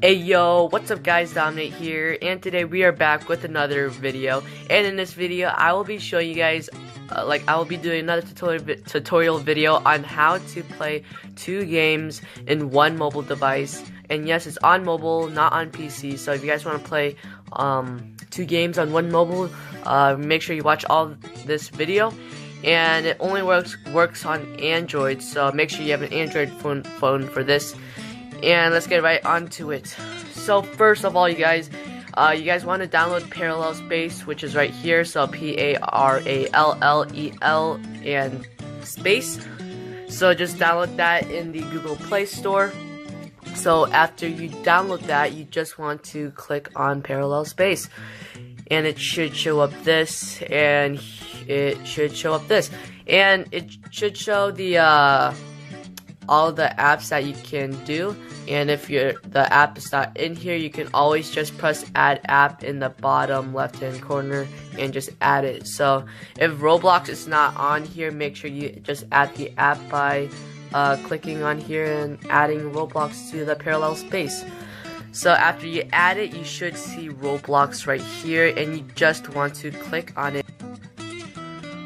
Hey yo, what's up guys, Dominate here, and today we are back with another video. And in this video, I will be showing you guys, I will be doing another tutorial video on how to play 2 games in one mobile device. And yes, it's on mobile, not on PC, so if you guys want to play 2 games on one mobile, make sure you watch all this video. And it only works on Android, so make sure you have an Android phone for this. And let's get right onto it. So first of all, you guys want to download Parallel Space, which is right here. So Parallel and space. So just download that in the Google Play Store. So after you download that, you just want to click on Parallel Space, and it should show up this, and it should show up this, and it should show the all the apps that you can do. And if the app is not in here, you can always just press add app in the bottom left hand corner and just add it. So if Roblox is not on here, make sure you just add the app by clicking on here and adding Roblox to the Parallel Space. So after you add it, you should see Roblox right here, and you just want to click on it.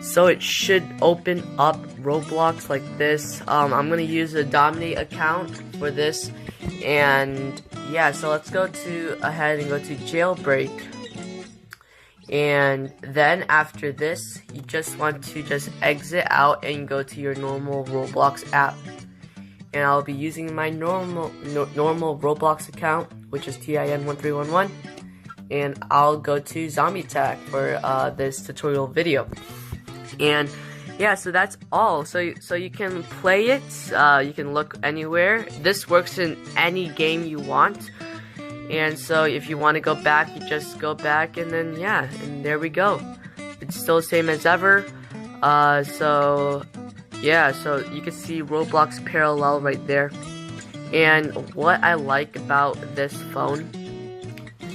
So it should open up Roblox like this. I'm gonna use a Dominate account for this, and yeah, so let's go ahead and go to jailbreak. And then after this, you just want to exit out and go to your normal Roblox app. And I'll be using my normal Roblox account, which is TIN1311, and I'll go to Zombie Tag for this tutorial video. And yeah, so that's all. So you can play it, you can look anywhere. This works in any game you want. And so if you want to go back, you just go back, and then yeah, and there we go. It's still the same as ever. So yeah, so you can see Roblox Parallel right there. And what I like about this phone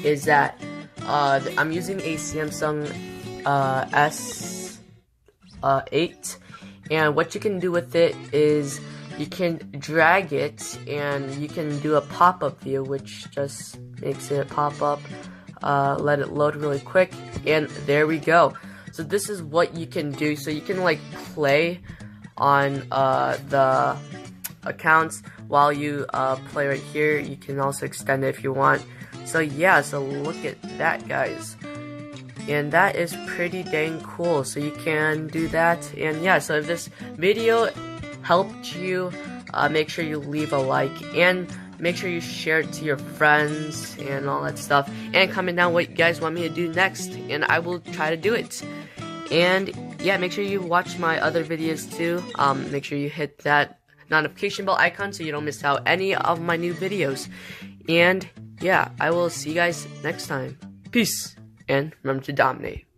is that I'm using a Samsung S8, and what you can do with it is you can drag it and you can do a pop-up view, which just makes it pop up, let it load really quick, and there we go. So this is what you can do. So you can like play on the accounts while you play right here. You can also extend it if you want. So yeah, so look at that, guys. And that is pretty dang cool. So you can do that. And yeah, so if this video helped you, make sure you leave a like, and make sure you share it to your friends and all that stuff, and comment down what you guys want me to do next, and I will try to do it. And yeah, make sure you watch my other videos too. Make sure you hit that notification bell icon so you don't miss out any of my new videos. And yeah, I will see you guys next time. Peace. And remember to dominate.